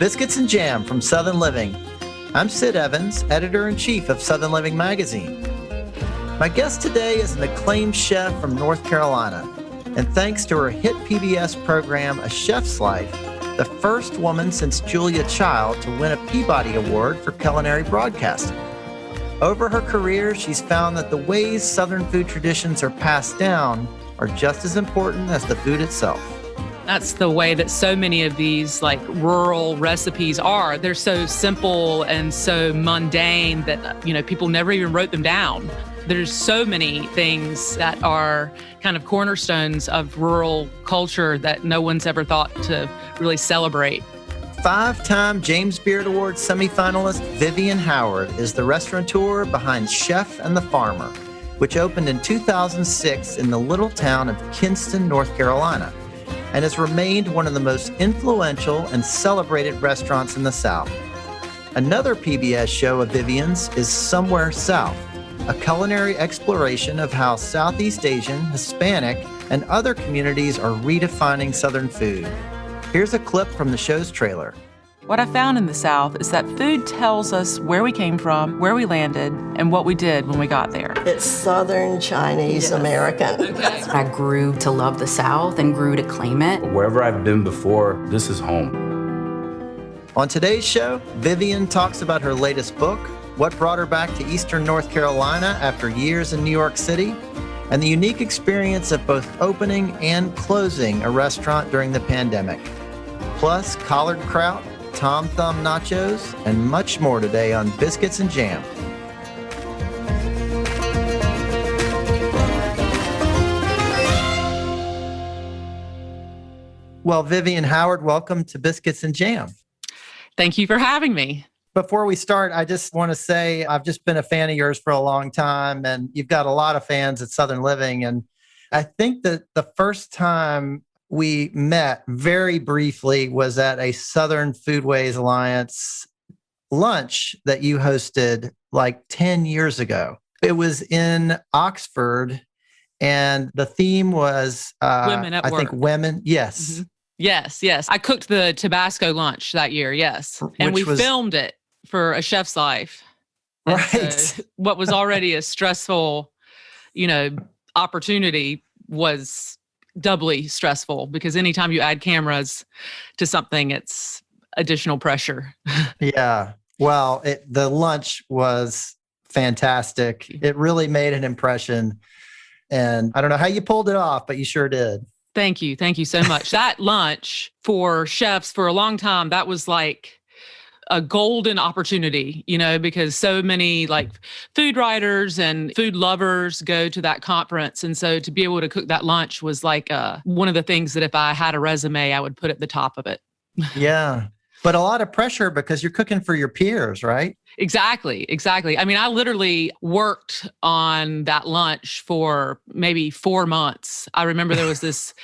Biscuits and Jam from Southern Living. I'm Sid Evans, editor-in-chief of Southern Living magazine. My guest today is an acclaimed chef from North Carolina, and thanks to her hit PBS program, A Chef's Life, the first woman since Julia Child to win a Peabody Award for culinary broadcasting. Over her career, she's found that the ways Southern food traditions are passed down are just as important as the food itself. That's the way that so many of these rural recipes are. They're so simple and so mundane that, people never even wrote them down. There's so many things that are kind of cornerstones of rural culture that no one's ever thought to really celebrate. Five-time James Beard Award semi-finalist Vivian Howard is the restaurateur behind Chef and the Farmer, which opened in 2006 in the little town of Kinston, North Carolina, and has remained one of the most influential and celebrated restaurants in the South. Another PBS show of Vivian's is Somewhere South, a culinary exploration of how Southeast Asian, Hispanic, and other communities are redefining Southern food. Here's a clip from the show's trailer. What I found in the South is that food tells us where we came from, where we landed, and what we did when we got there. It's Southern Chinese American. Okay. I grew to love the South and grew to claim it. Wherever I've been before, this is home. On today's show, Vivian talks about her latest book, what brought her back to Eastern North Carolina after years in New York City, and the unique experience of both opening and closing a restaurant during the pandemic. Plus, collared kraut, Tom Thumb nachos, and much more today on Biscuits and Jam. Well, Vivian Howard, welcome to Biscuits and Jam. Thank you for having me. Before we start, I just want to say I've just been a fan of yours for a long time, and you've got a lot of fans at Southern Living. And I think that the first time we met very briefly was at a Southern Foodways Alliance lunch that you hosted 10 years ago. It was in Oxford, and the theme was Women at work. I think women. Yes. Mm-hmm. Yes. I cooked the Tabasco lunch that year, yes. And we filmed it for A Chef's Life. And right. So what was already a stressful, opportunity was doubly stressful because anytime you add cameras to something, it's additional pressure. Yeah. Well, the lunch was fantastic. It really made an impression. And I don't know how you pulled it off, but you sure did. Thank you. Thank you so much. That lunch for chefs for a long time, that was like a golden opportunity, because so many food writers and food lovers go to that conference. And so to be able to cook that lunch was one of the things that if I had a resume, I would put at the top of it. Yeah. But a lot of pressure because you're cooking for your peers, right? Exactly. I mean, I literally worked on that lunch for maybe 4 months. I remember there was this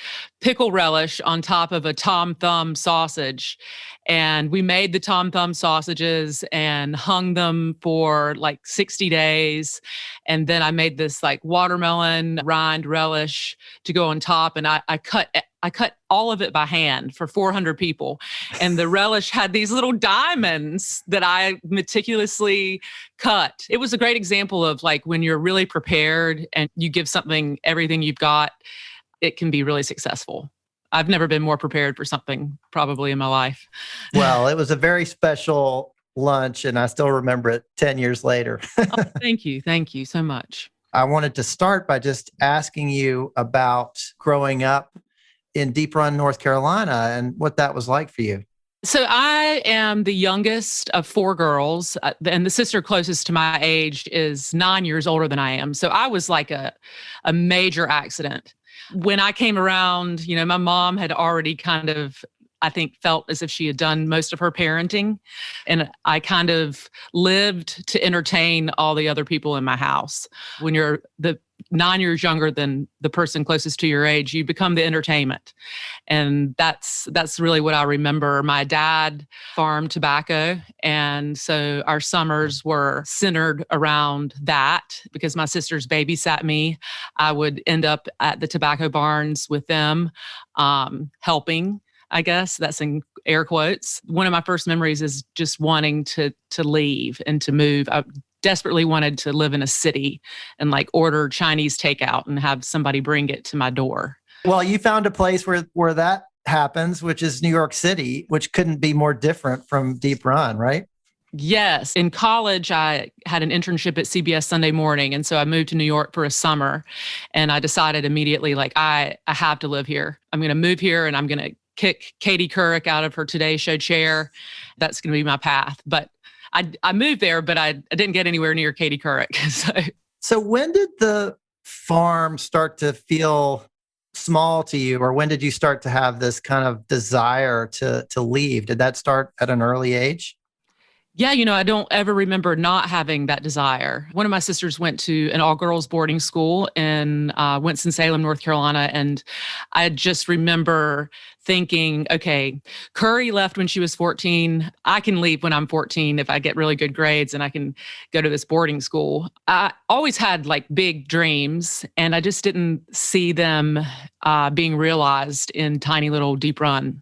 pickle relish on top of a Tom Thumb sausage. And we made the Tom Thumb sausages and hung them for 60 days. And then I made this watermelon rind relish to go on top. And I cut all of it by hand for 400 people. And the relish had these little diamonds that I meticulously cut. It was a great example of when you're really prepared and you give something everything you've got, it can be really successful. I've never been more prepared for something probably in my life. Well, it was a very special lunch, and I still remember it 10 years later. Oh, thank you. Thank you so much. I wanted to start by just asking you about growing up in Deep Run, North Carolina, and what that was like for you. So I am the youngest of 4 girls, and the sister closest to my age is 9 years older than I am. So I was like a major accident. When I came around, my mom had already kind of, I think, felt as if she had done most of her parenting. And I kind of lived to entertain all the other people in my house. When you're the 9 years younger than the person closest to your age, you become the entertainment. And that's really what I remember. My dad farmed tobacco. And so our summers were centered around that because my sisters babysat me. I would end up at the tobacco barns with them, helping. I guess that's air quotes. One of my first memories is just wanting to leave and to move. I desperately wanted to live in a city and like order Chinese takeout and have somebody bring it to my door. Well, you found a place where that happens, which is New York City, which couldn't be more different from Deep Run, right? Yes. In college, I had an internship at CBS Sunday Morning. And so I moved to New York for a summer. And I decided immediately, like, I have to live here. I'm going to move here and I'm going to kick Katie Couric out of her Today Show chair. That's going to be my path. But I moved there, but I didn't get anywhere near Katie Couric. So when did the farm start to feel small to you, or when did you start to have this kind of desire to leave? Did that start at an early age? Yeah, I don't ever remember not having that desire. One of my sisters went to an all-girls boarding school in Winston-Salem, North Carolina, and I just remember thinking, okay, Curry left when she was 14. I can leave when I'm 14 if I get really good grades and I can go to this boarding school. I always had like big dreams, and I just didn't see them being realized in tiny little Deep Run.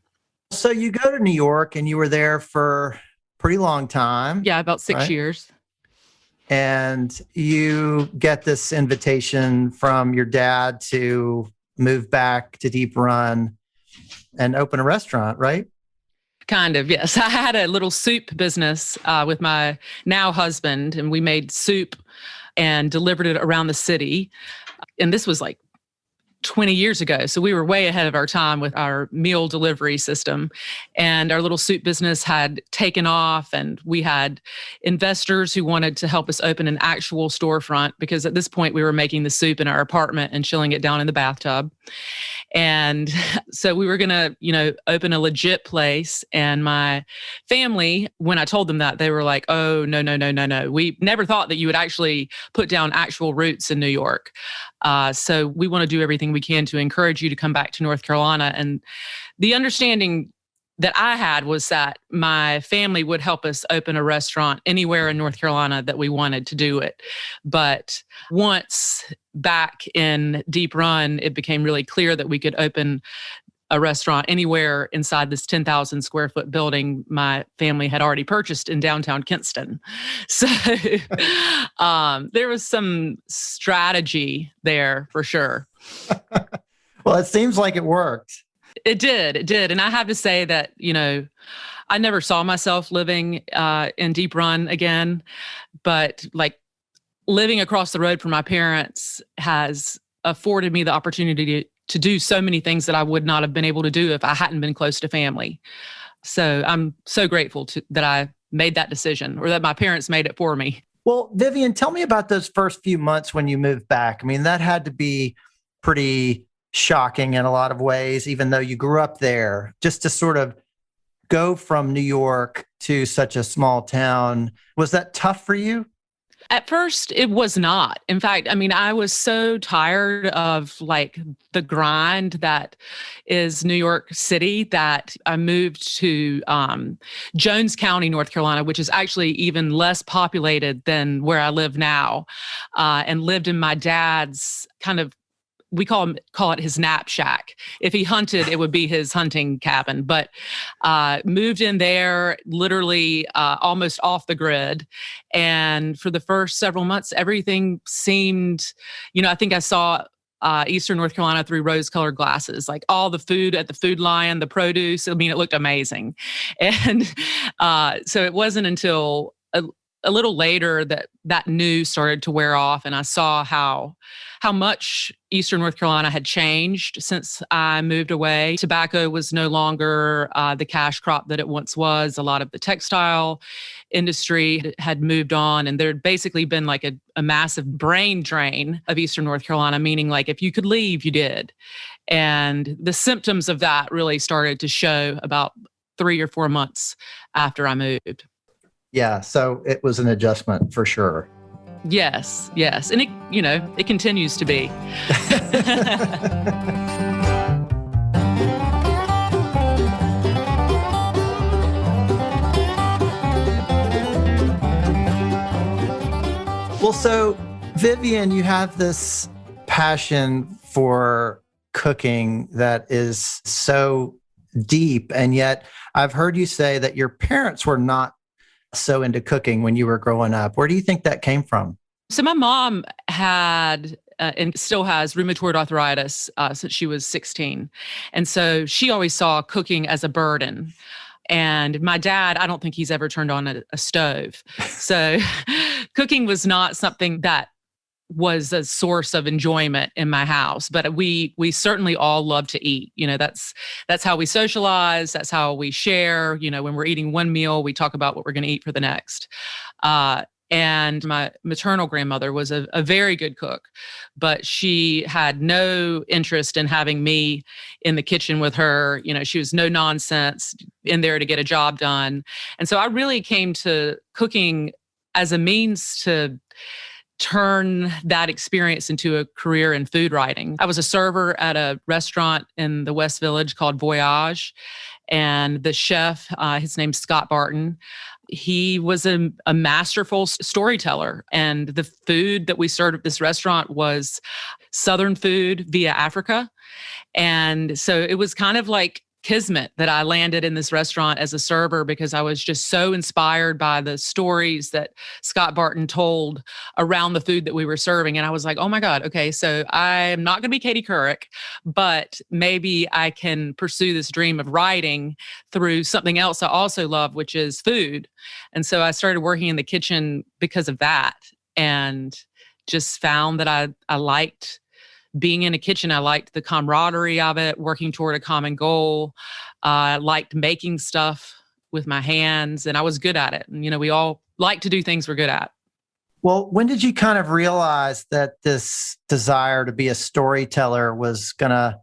So you go to New York and you were there for pretty long time. Yeah, about 6 right? years. And you get this invitation from your dad to move back to Deep Run and open a restaurant, right? Kind of, yes. I had a little soup business with my now husband, and we made soup and delivered it around the city. And this was like 20 years ago. So we were way ahead of our time with our meal delivery system. And our little soup business had taken off, and we had investors who wanted to help us open an actual storefront, because at this point we were making the soup in our apartment and chilling it down in the bathtub. And so we were going to, open a legit place. And my family, when I told them that, they were like, oh, no. We never thought that you would actually put down actual roots in New York. So we want to do everything we can to encourage you to come back to North Carolina. And the understanding that I had was that my family would help us open a restaurant anywhere in North Carolina that we wanted to do it. But once back in Deep Run, it became really clear that we could open a restaurant anywhere inside this 10,000 square foot building my family had already purchased in downtown Kinston. So there was some strategy there for sure. Well, it seems like it worked. It did. And I have to say that, I never saw myself living in Deep Run again, but like living across the road from my parents has afforded me the opportunity to do so many things that I would not have been able to do if I hadn't been close to family. So I'm so grateful that I made that decision, or that my parents made it for me. Well, Vivian, tell me about those first few months when you moved back. I mean, that had to be pretty shocking in a lot of ways, even though you grew up there, just to sort of go from New York to such a small town. Was that tough for you? At first, it was not. In fact, I was so tired of like the grind that is New York City that I moved to Jones County, North Carolina, which is actually even less populated than where I live now, and lived in my dad's kind of, we call it his nap shack. If he hunted, it would be his hunting cabin. But moved in there literally almost off the grid. And for the first several months, everything seemed, I think I saw Eastern North Carolina through rose-colored glasses, like all the food at the Food Lion, the produce. It looked amazing. And so it wasn't until a little later that news started to wear off, and I saw how much Eastern North Carolina had changed since I moved away. Tobacco was no longer the cash crop that it once was. A lot of the textile industry had moved on, and there had basically been like a massive brain drain of Eastern North Carolina, meaning like if you could leave, you did. And the symptoms of that really started to show about 3 or 4 months after I moved. Yeah, so it was an adjustment for sure. Yes. And it continues to be. Well, so Vivian, you have this passion for cooking that is so deep. And yet I've heard you say that your parents were not so into cooking when you were growing up. Where do you think that came from? So my mom had and still has rheumatoid arthritis since she was 16. And so she always saw cooking as a burden. And my dad, I don't think he's ever turned on a stove. So cooking was not something that was a source of enjoyment in my house, but we certainly all love to eat. That's how we socialize. That's how we share. When we're eating one meal, we talk about what we're going to eat for the next. And my maternal grandmother was a very good cook, but she had no interest in having me in the kitchen with her. She was no nonsense, in there to get a job done. And so I really came to cooking as a means to turn that experience into a career in food writing. I was a server at a restaurant in the West Village called Voyage. And the chef, his name's Scott Barton, he was a masterful storyteller. And the food that we served at this restaurant was Southern food via Africa. And so it was kind of like kismet that I landed in this restaurant as a server, because I was just so inspired by the stories that Scott Barton told around the food that we were serving. And I was like, oh my God, okay, so I'm not going to be Katie Couric, but maybe I can pursue this dream of writing through something else I also love, which is food. And so I started working in the kitchen because of that, and just found that I liked being in a kitchen. I liked the camaraderie of it, working toward a common goal. I liked making stuff with my hands, and I was good at it. And, we all like to do things we're good at. Well, when did you kind of realize that this desire to be a storyteller was going to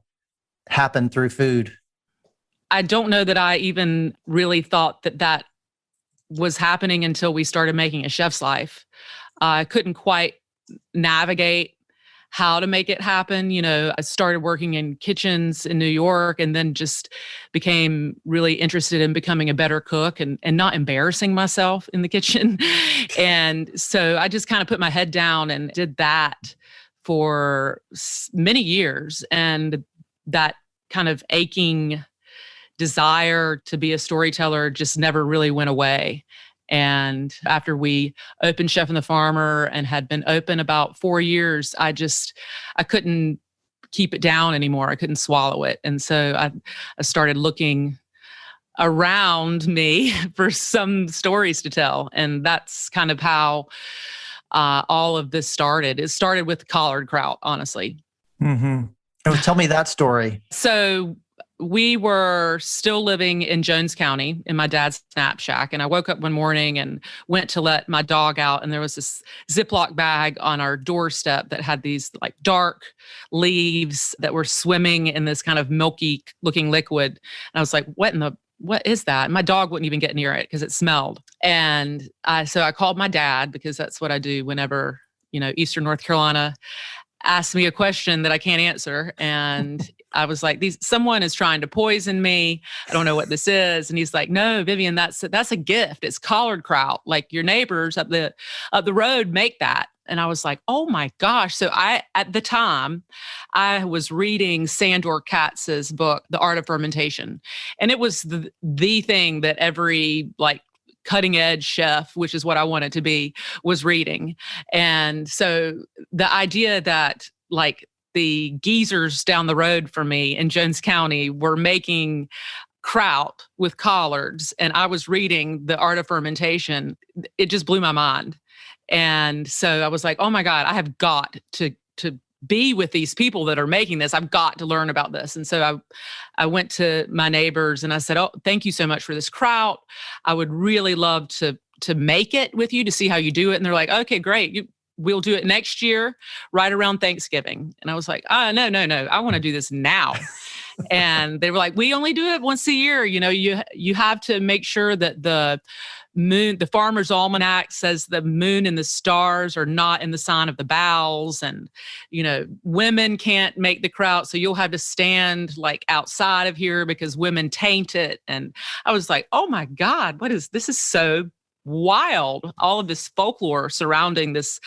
happen through food? I don't know that I even really thought that was happening until we started making A Chef's Life. I couldn't quite navigate how to make it happen. I started working in kitchens in New York, and then just became really interested in becoming a better cook and not embarrassing myself in the kitchen. And so I just kind of put my head down and did that for many years. And that kind of aching desire to be a storyteller just never really went away. And after we opened Chef and the Farmer and had been open about 4 years, I couldn't keep it down anymore. I couldn't swallow it. And so I started looking around me for some stories to tell. And that's kind of how all of this started. It started with collard kraut, honestly. Mm-hmm. Oh, tell me that story. So we were still living in Jones County in my dad's snap shack. And I woke up one morning and went to let my dog out. And there was this Ziploc bag on our doorstep that had these like dark leaves that were swimming in this kind of milky looking liquid. And I was like, what is that? And my dog wouldn't even get near it because it smelled. And so I called my dad, because that's what I do whenever, Eastern North Carolina asks me a question that I can't answer. And I was like, someone is trying to poison me. I don't know what this is. And he's like, no, Vivian, that's a gift. It's collard kraut. Like your neighbors up the road make that. And I was like, oh my gosh. So at the time, I was reading Sandor Katz's book, The Art of Fermentation. And it was the thing that every cutting edge chef, which is what I wanted to be, was reading. And so the idea that the geezers down the road from me in Jones County were making kraut with collards, and I was reading The Art of Fermentation, it just blew my mind. And so I was like, oh my God, I have got to be with these people that are making this. I've got to learn about this. And so I went to my neighbors and I said, oh, thank you so much for this kraut. I would really love to make it with you, to see how you do it. And they're like, okay, great. We'll do it next year, right around Thanksgiving. And I was like, no. I want to do this now. And they were like, we only do it once a year. You have to make sure that the moon, the Farmer's Almanac says the moon and the stars are not in the sign of the bowels. And, women can't make the kraut. So you'll have to stand outside of here because women taint it. And I was like, oh my God, this is so wild. All of this folklore surrounding this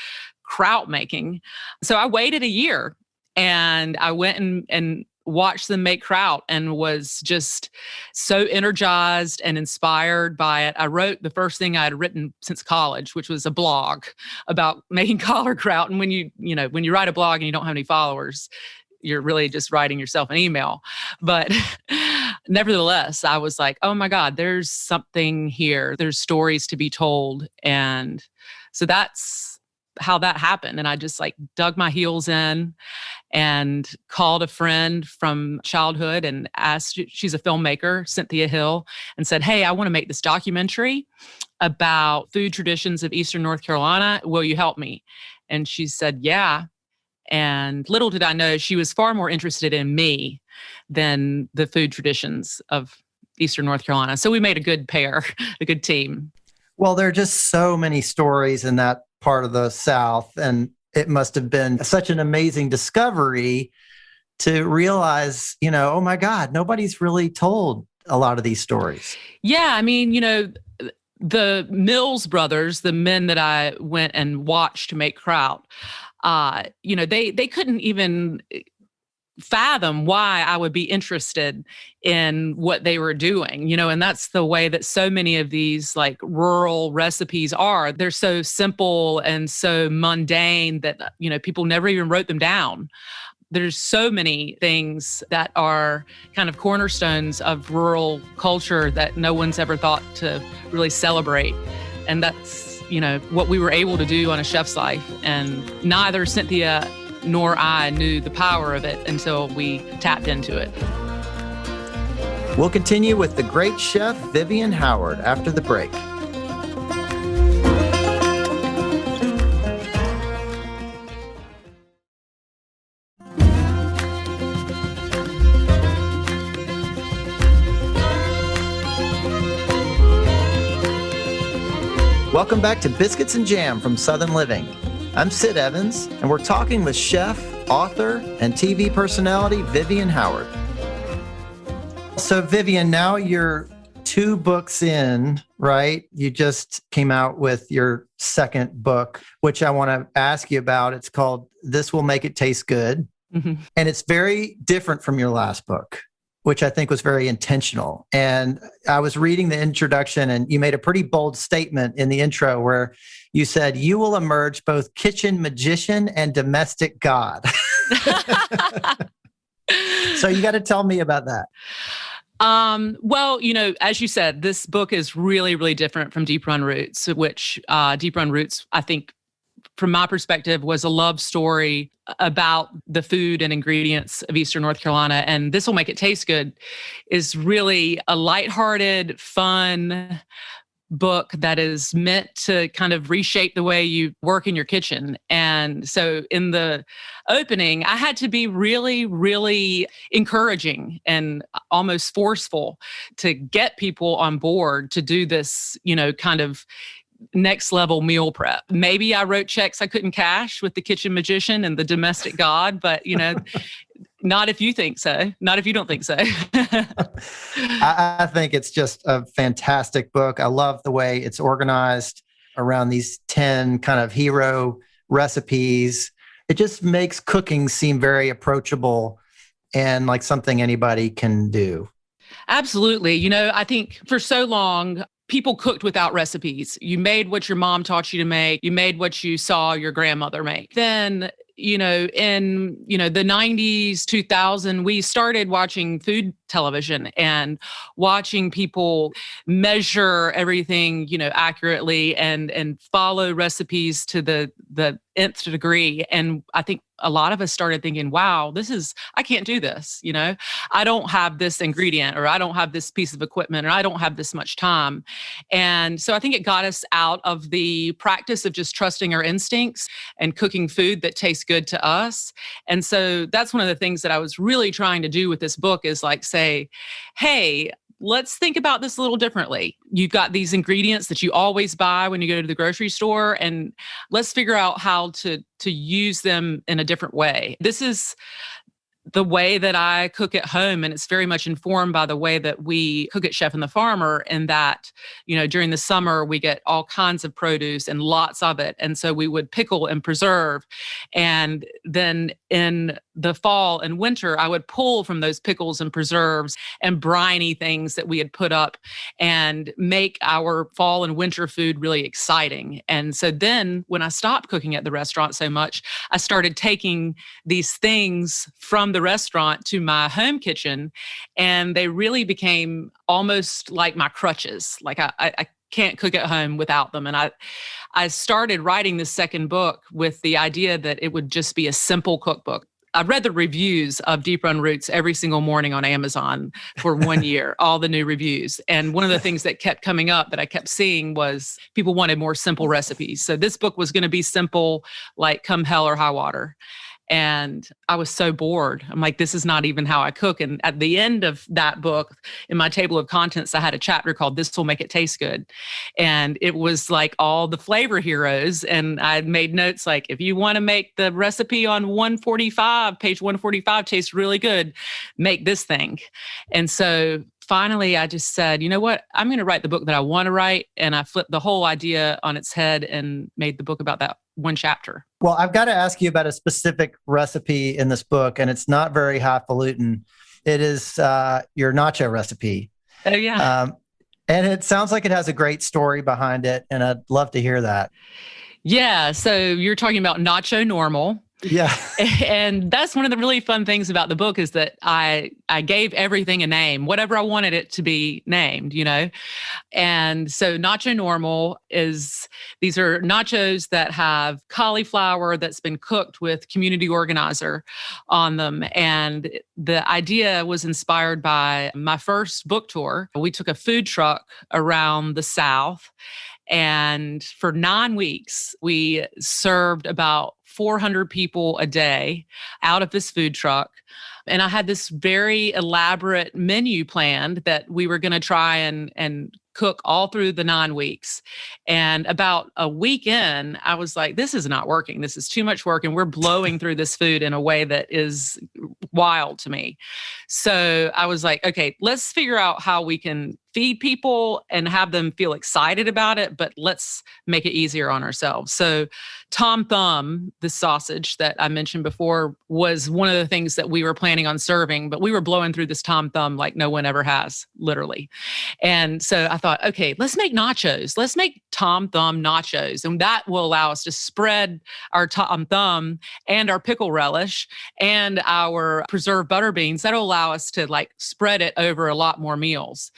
kraut making. So I waited a year, and I went and watched them make kraut and was just so energized and inspired by it. I wrote the first thing I had written since college, which was a blog about making collard kraut. And when you write a blog and you don't have any followers, you're really just writing yourself an email. But nevertheless, I was like, oh my God, there's something here. There's stories to be told. And so that's how that happened. And I just like dug my heels in and called a friend from childhood and asked, she's a filmmaker, Cynthia Hill, and said, hey, I want to make this documentary about food traditions of Eastern North Carolina. Will you help me? And she said, yeah. And little did I know, she was far more interested in me than the food traditions of Eastern North Carolina. So we made a good pair, a good team. Well, there are just so many stories in that part of the South, and it must have been such an amazing discovery to realize, oh my God, nobody's really told a lot of these stories. Yeah, I mean, the Mills brothers, the men that I went and watched make kraut, they couldn't even fathom why I would be interested in what they were doing, and that's the way that so many of these like rural recipes are. They're so simple and so mundane that, people never even wrote them down. There's so many things that are kind of cornerstones of rural culture that no one's ever thought to really celebrate. And that's, what we were able to do on A Chef's Life. And neither Cynthia nor I knew the power of it until we tapped into it. We'll continue with the great chef Vivian Howard after the break. Welcome back to Biscuits and Jam from Southern Living. I'm Sid Evans, and we're talking with chef, author, and TV personality Vivian Howard. So Vivian, now you're 2 books in, right? You just came out with your second book, which I want to ask you about. It's called This Will Make It Taste Good. Mm-hmm. And it's very different from your last book, which I think was very intentional. And I was reading the introduction, and you made a pretty bold statement in the intro where you said, you will emerge both kitchen magician and domestic god. So you got to tell me about that. Well, as you said, this book is really, really different from Deep Run Roots, which Deep Run Roots, I think, from my perspective, was a love story about the food and ingredients of Eastern North Carolina. And This Will Make It Taste Good is really a lighthearted, fun book that is meant to kind of reshape the way you work in your kitchen. And so in the opening, I had to be really, really encouraging and almost forceful to get people on board to do this, kind of next level meal prep. Maybe I wrote checks I couldn't cash with the kitchen magician and the domestic god, but not if you think so. Not if you don't think so. I think it's just a fantastic book. I love the way it's organized around these 10 kind of hero recipes. It just makes cooking seem very approachable and like something anybody can do. Absolutely. I think for so long, people cooked without recipes. You made what your mom taught you to make. You made what you saw your grandmother make. Then, in the 90s, 2000, we started watching food television and watching people measure everything, accurately and follow recipes to the nth degree. And I think a lot of us started thinking, wow, I can't do this. I don't have this ingredient, or I don't have this piece of equipment, or I don't have this much time. And so I think it got us out of the practice of just trusting our instincts and cooking food that tastes good to us. And so that's one of the things that I was really trying to do with this book is like say, hey, let's think about this a little differently. You've got these ingredients that you always buy when you go to the grocery store, and let's figure out how to use them in a different way. This is the way that I cook at home, and it's very much informed by the way that we cook at Chef and the Farmer, in that, during the summer, we get all kinds of produce and lots of it. And so we would pickle and preserve. And then in the fall and winter, I would pull from those pickles and preserves and briny things that we had put up and make our fall and winter food really exciting. And so then when I stopped cooking at the restaurant so much, I started taking these things from the restaurant to my home kitchen, and they really became almost like my crutches. Like I can't cook at home without them. And I started writing this second book with the idea that it would just be a simple cookbook. I read the reviews of Deep Run Roots every single morning on Amazon for 1 year, all the new reviews. And one of the things that kept coming up that I kept seeing was people wanted more simple recipes. So this book was going to be simple, like come hell or high water. And I was so bored. I'm like, this is not even how I cook. And at the end of that book, in my table of contents, I had a chapter called This Will Make It Taste Good. And it was like all the flavor heroes. And I made notes like, if you want to make the recipe on page 145 taste really good, make this thing. And so finally, I just said, you know what? I'm going to write the book that I want to write. And I flipped the whole idea on its head and made the book about that one chapter. Well, I've got to ask you about a specific recipe in this book, and it's not very highfalutin. It is your nacho recipe. Oh, yeah. And it sounds like it has a great story behind it, and I'd love to hear that. Yeah. So you're talking about nacho normal. Yeah. And that's one of the really fun things about the book is that I gave everything a name, whatever I wanted it to be named, you know? And so nacho normal these are nachos that have cauliflower that's been cooked with community organizer on them. And the idea was inspired by my first book tour. We took a food truck around the South, and for 9 weeks, we served about 400 people a day out of this food truck. And I had this very elaborate menu planned that we were going to try and cook all through the 9 weeks. And about a week in, I was like, this is not working. This is too much work. And we're blowing through this food in a way that is wild to me. So I was like, okay, let's figure out how we can feed people and have them feel excited about it, but let's make it easier on ourselves. So Tom Thumb, the sausage that I mentioned before, was one of the things that we were planning on serving, but we were blowing through this Tom Thumb like no one ever has, literally. And so I thought, okay, let's make nachos. Let's make Tom Thumb nachos. And that will allow us to spread our Tom Thumb and our pickle relish and our preserved butter beans. That'll allow us to like spread it over a lot more meals.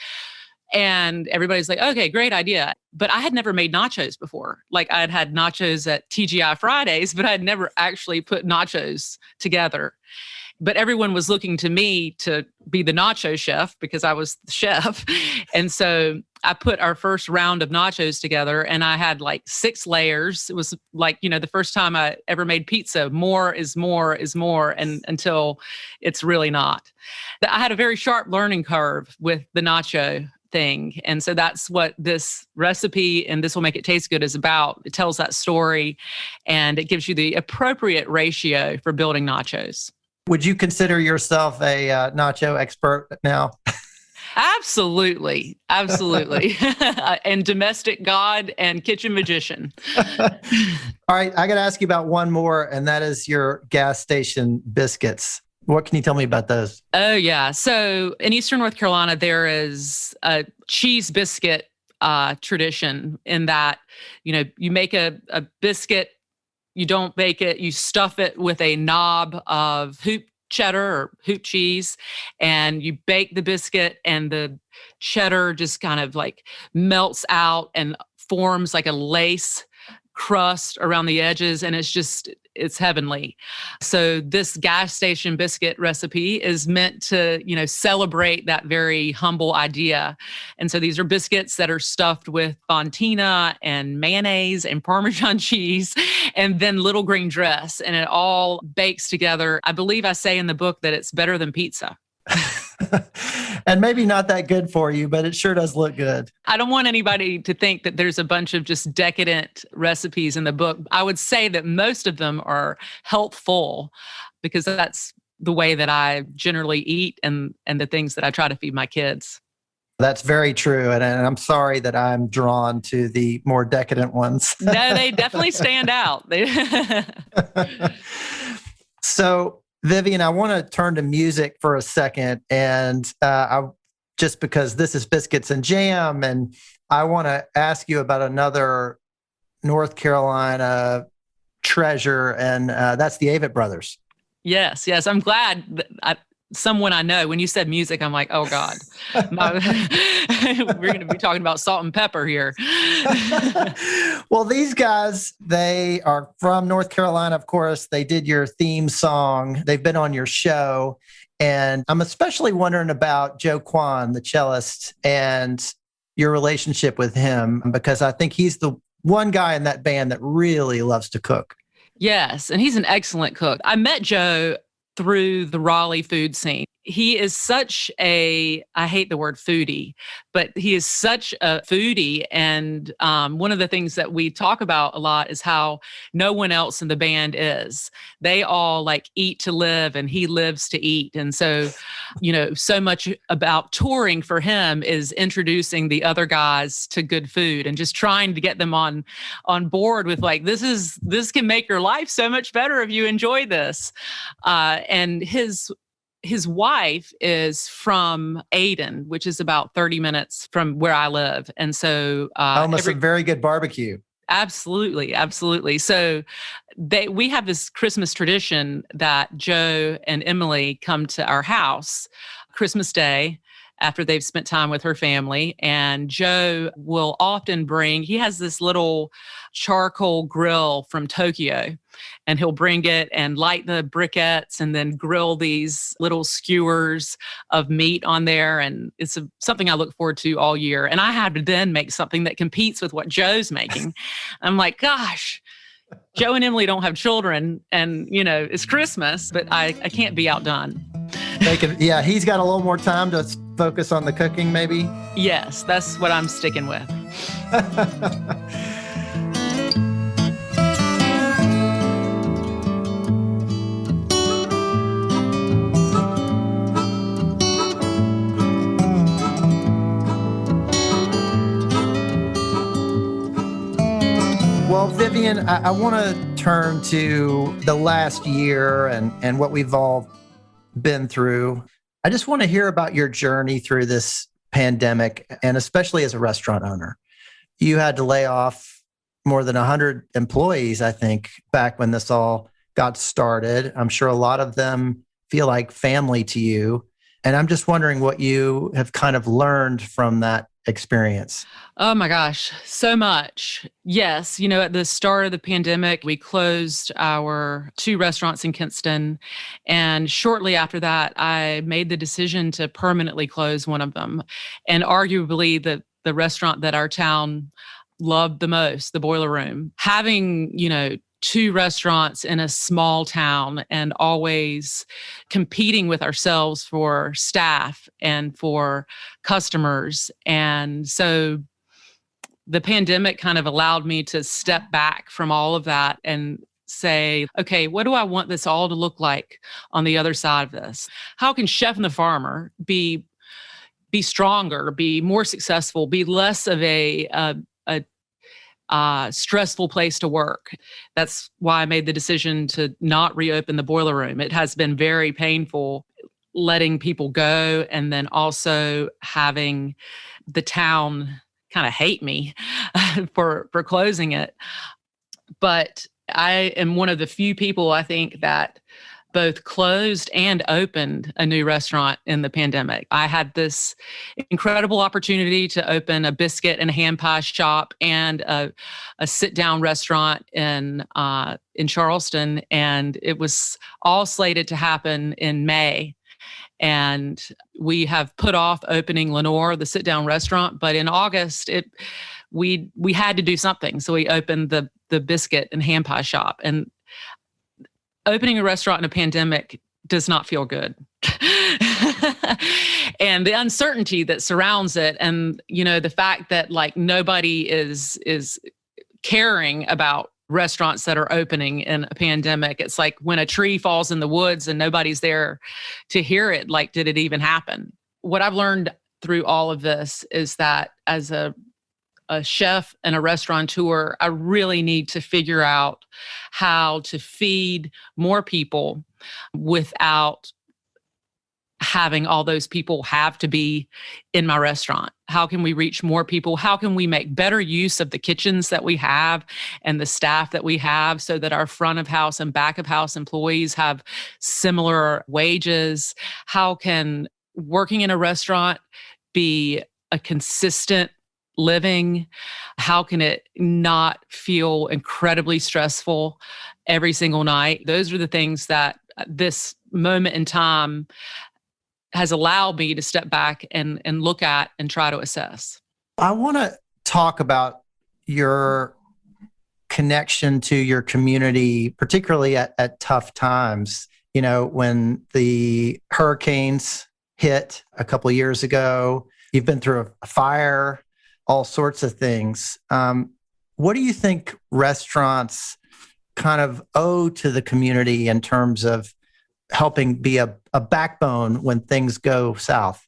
And everybody's like, okay, great idea. But I had never made nachos before. Like I'd had nachos at TGI Fridays, but I'd never actually put nachos together. But everyone was looking to me to be the nacho chef because I was the chef. And so I put our first round of nachos together and I had like 6 layers. It was like, you know, the first time I ever made pizza, more is more is more, and until it's really not. I had a very sharp learning curve with the nacho thing. And so that's what this recipe and This Will Make It Taste Good is about. It tells that story and it gives you the appropriate ratio for building nachos. Would you consider yourself a nacho expert now? Absolutely. Absolutely. And domestic god and kitchen magician. All right. I got to ask you about one more, and that is your gas station biscuits. What can you tell me about those? Oh, yeah. So in Eastern North Carolina, there is a cheese biscuit tradition in that, you know, you make a biscuit, you don't bake it, you stuff it with a knob of hoop cheddar or hoop cheese, and you bake the biscuit, and the cheddar just kind of like melts out and forms like a lace crust around the edges, and it's heavenly. So this gas station biscuit recipe is meant to, you know, celebrate that very humble idea. And so these are biscuits that are stuffed with fontina and mayonnaise and Parmesan cheese and then little green dress, and it all bakes together. I believe I say in the book that it's better than pizza. And maybe not that good for you, but it sure does look good. I don't want anybody to think that there's a bunch of just decadent recipes in the book. I would say that most of them are healthful because that's the way that I generally eat and the things that I try to feed my kids. That's very true. And I'm sorry that I'm drawn to the more decadent ones. No, they definitely stand out. So Vivian, I want to turn to music for a second, and just because this is Biscuits and Jam, and I want to ask you about another North Carolina treasure, and that's the Avett Brothers. Yes. I'm glad that someone I know. When you said music, I'm like, oh God, we're going to be talking about salt and pepper here. Well, these guys, they are from North Carolina, of course. They did your theme song. They've been on your show. And I'm especially wondering about Joe Kwan, the cellist, and your relationship with him, because I think he's the one guy in that band that really loves to cook. Yes. And he's an excellent cook. I met Joe through the Raleigh food scene. He is such I hate the word foodie, but he is such a foodie. And one of the things that we talk about a lot is how no one else in the band is. They all like eat to live, and he lives to eat. And so, so much about touring for him is introducing the other guys to good food and just trying to get them on board with like, this can make your life so much better if you enjoy this. And his wife is from Ayden, which is about 30 minutes from where I live. And so almost a very good barbecue. Absolutely. So we have this Christmas tradition that Joe and Emily come to our house Christmas Day after they've spent time with her family. And Joe will often he has this little charcoal grill from Tokyo, and he'll bring it and light the briquettes and then grill these little skewers of meat on there. And it's something I look forward to all year. And I have to then make something that competes with what Joe's making. I'm like, gosh, Joe and Emily don't have children, and it's Christmas, but I can't be outdone. He's got a little more time to focus on the cooking, maybe? Yes, that's what I'm sticking with. Well, Vivian, I want to turn to the last year and what we've all been through. I just want to hear about your journey through this pandemic, and especially as a restaurant owner. You had to lay off more than 100 employees, I think, back when this all got started. I'm sure a lot of them feel like family to you. And I'm just wondering what you have kind of learned from that experience. Oh my gosh, so much. Yes, at the start of the pandemic, we closed our 2 restaurants in Kinston. And shortly after that, I made the decision to permanently close one of them. And arguably the restaurant that our town loved the most, the Boiler Room. Having, 2 restaurants in a small town and always competing with ourselves for staff and for customers. And so the pandemic kind of allowed me to step back from all of that and say, okay, what do I want this all to look like on the other side of this? How can Chef and the Farmer be stronger, be more successful, be less of a stressful place to work? That's why I made the decision to not reopen the Boiler Room. It has been very painful letting people go, and then also having the town kind of hate me for closing it. But I am one of the few people, I think, that both closed and opened a new restaurant in the pandemic. I had this incredible opportunity to open a biscuit and ham pie shop and a sit-down restaurant in Charleston, and it was all slated to happen in May. And we have put off opening Lenore, the sit-down restaurant, but in August, we had to do something, so we opened the biscuit and ham pie shop. And opening a restaurant in a pandemic does not feel good. And the uncertainty that surrounds it, and the fact that like nobody is caring about restaurants that are opening in a pandemic. It's like when a tree falls in the woods and nobody's there to hear it. Like, did it even happen? What I've learned through all of this is that as a a chef and a restaurateur, I really need to figure out how to feed more people without having all those people have to be in my restaurant. How can we reach more people? How can we make better use of the kitchens that we have and the staff that we have so that our front of house and back of house employees have similar wages? How can working in a restaurant be a consistent living? How can it not feel incredibly stressful every single night? Those are the things that this moment in time has allowed me to step back and look at and try to assess. I want to talk about your connection to your community, particularly at tough times. You know, when the hurricanes hit a couple of years ago, you've been through a fire, all sorts of things. What do you think restaurants kind of owe to the community in terms of helping be a backbone when things go south?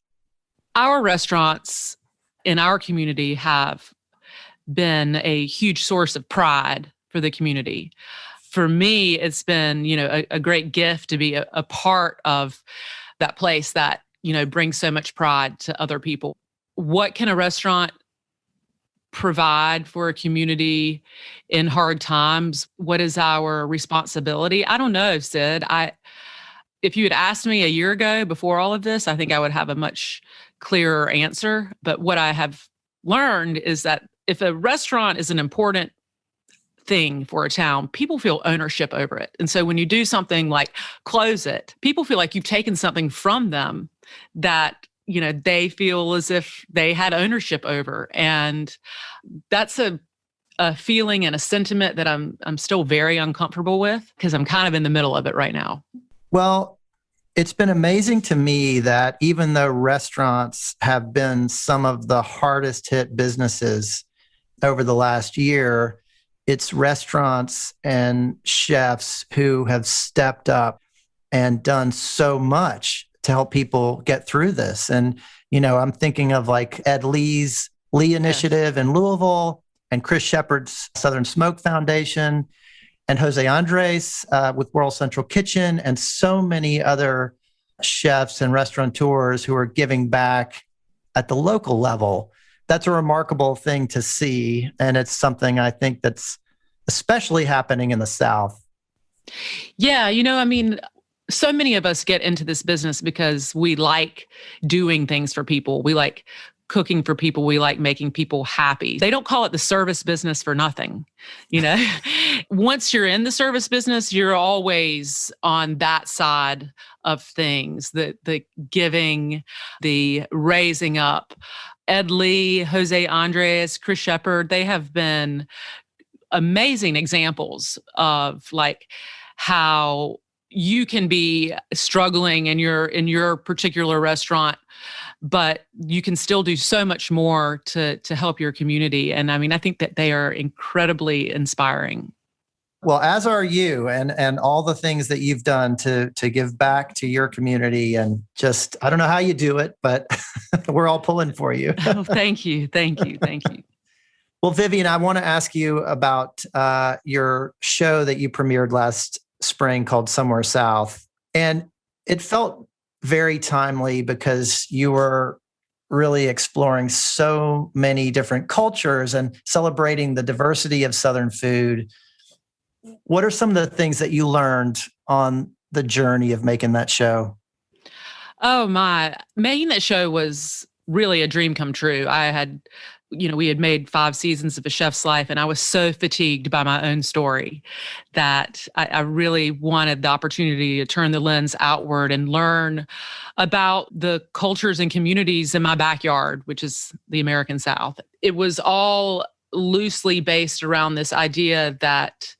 Our restaurants in our community have been a huge source of pride for the community. For me, it's been, a great gift to be a part of that place that, brings so much pride to other people. What can a restaurant provide for a community in hard times? What is our responsibility? I don't know, Sid. If you had asked me a year ago before all of this, I think I would have a much clearer answer. But what I have learned is that if a restaurant is an important thing for a town, people feel ownership over it. And so when you do something like close it, people feel like you've taken something from them that, they feel as if they had ownership over. And that's a feeling and a sentiment that I'm still very uncomfortable with because I'm kind of in the middle of it right now. Well, it's been amazing to me that even though restaurants have been some of the hardest hit businesses over the last year, it's restaurants and chefs who have stepped up and done so much to help people get through this. And, I'm thinking of like Ed Lee's Lee Initiative in Louisville and Chris Shepard's Southern Smoke Foundation and Jose Andres with World Central Kitchen, and so many other chefs and restaurateurs who are giving back at the local level. That's a remarkable thing to see. And it's something I think that's especially happening in the South. Yeah, so many of us get into this business because we like doing things for people. We like cooking for people. We like making people happy. They don't call it the service business for nothing. Once you're in the service business, you're always on that side of things, the giving, the raising up. Ed Lee, Jose Andres, Chris Shepard, they have been amazing examples of like how you can be struggling in your particular restaurant, but you can still do so much more to help your community. And I think that they are incredibly inspiring. Well, as are you, and all the things that you've done to give back to your community, and just, I don't know how you do it, but we're all pulling for you. Oh, thank you. Well, Vivian, I want to ask you about your show that you premiered last spring called Somewhere South. And it felt very timely because you were really exploring so many different cultures and celebrating the diversity of Southern food. What are some of the things that you learned on the journey of making that show? Oh my, making that show was really a dream come true. We had made 5 seasons of A Chef's Life, and I was so fatigued by my own story that I really wanted the opportunity to turn the lens outward and learn about the cultures and communities in my backyard, which is the American South. It was all loosely based around this idea that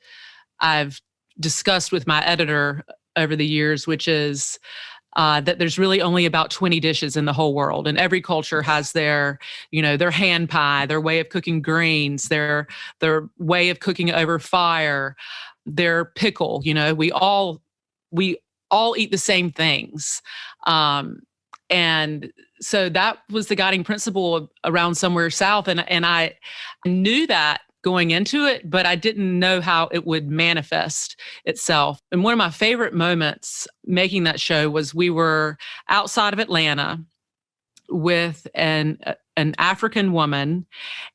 I've discussed with my editor over the years, which is that there's really only about 20 dishes in the whole world, and every culture has their hand pie, their way of cooking greens, their way of cooking over fire, their pickle. We all eat the same things, and so that was the guiding principle around Somewhere South. And I knew that going into it, but I didn't know how it would manifest itself. And one of my favorite moments making that show was we were outside of Atlanta with an African woman,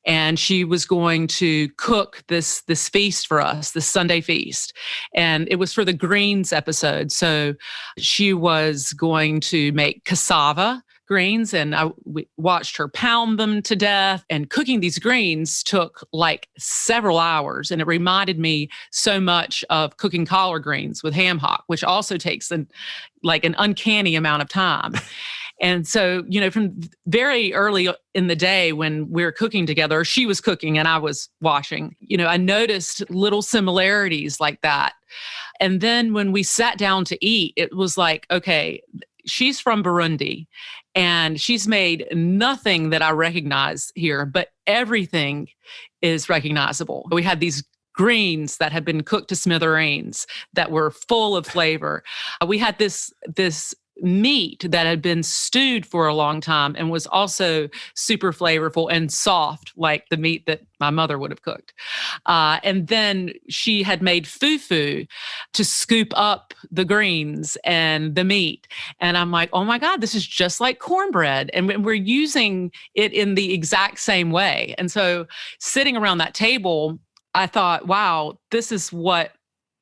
and she was going to cook this feast for us, this Sunday feast. And it was for the greens episode. So she was going to make cassava greens, and we watched her pound them to death. And cooking these greens took like several hours. And it reminded me so much of cooking collard greens with ham hock, which also takes an uncanny amount of time. And so, from very early in the day when we were cooking together, she was cooking and I was washing, I noticed little similarities like that. And then when we sat down to eat, it was like, okay, she's from Burundi and she's made nothing that I recognize here, but everything is recognizable. We had these greens that had been cooked to smithereens that were full of flavor. We had this meat that had been stewed for a long time and was also super flavorful and soft, like the meat that my mother would have cooked. And then she had made fufu to scoop up the greens and the meat. And I'm like, oh my God, this is just like cornbread. And we're using it in the exact same way. And so sitting around that table, I thought, wow, this is what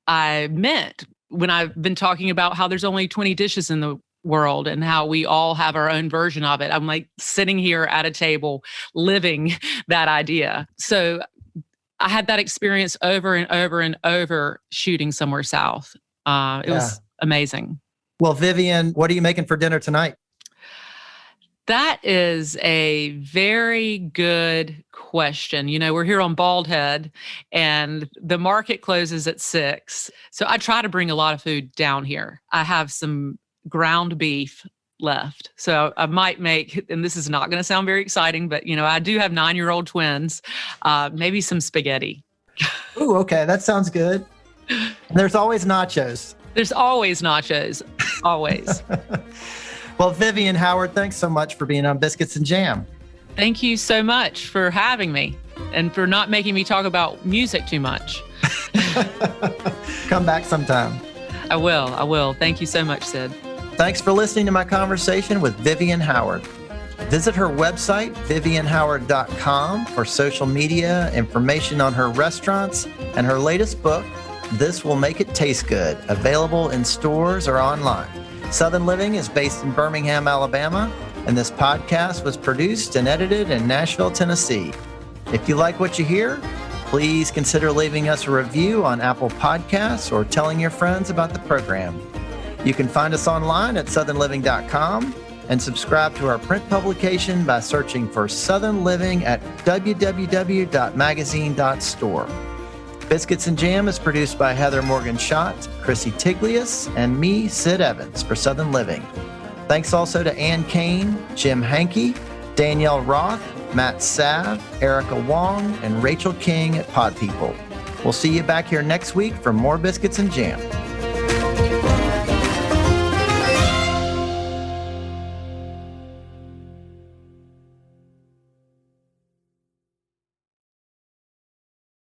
I meant when I've been talking about how there's only 20 dishes in the world and how we all have our own version of it. I'm like sitting here at a table living that idea. So I had that experience over and over and over shooting Somewhere South. It was amazing. Well, Vivian, what are you making for dinner tonight? That is a very good question. We're here on Bald Head and the market closes at 6. So I try to bring a lot of food down here. I have some ground beef left. So I might make, and this is not going to sound very exciting, but I do have 9-year-old twins, maybe some spaghetti. Ooh, okay. That sounds good. And there's always nachos. There's always nachos. Always. Well, Vivian Howard, thanks so much for being on Biscuits and Jam. Thank you so much for having me and for not making me talk about music too much. Come back sometime. I will. Thank you so much, Sid. Thanks for listening to my conversation with Vivian Howard. Visit her website, vivianhoward.com, for social media, information on her restaurants, and her latest book, This Will Make It Taste Good, available in stores or online. Southern Living is based in Birmingham, Alabama, and this podcast was produced and edited in Nashville, Tennessee. If you like what you hear, please consider leaving us a review on Apple Podcasts or telling your friends about the program. You can find us online at southernliving.com and subscribe to our print publication by searching for Southern Living at www.magazine.store. Biscuits and Jam is produced by Heather Morgan-Schott, Chrissy Tiglius, and me, Sid Evans, for Southern Living. Thanks also to Ann Kane, Jim Hankey, Danielle Roth, Matt Sav, Erica Wong, and Rachel King at Pod People. We'll see you back here next week for more Biscuits and Jam.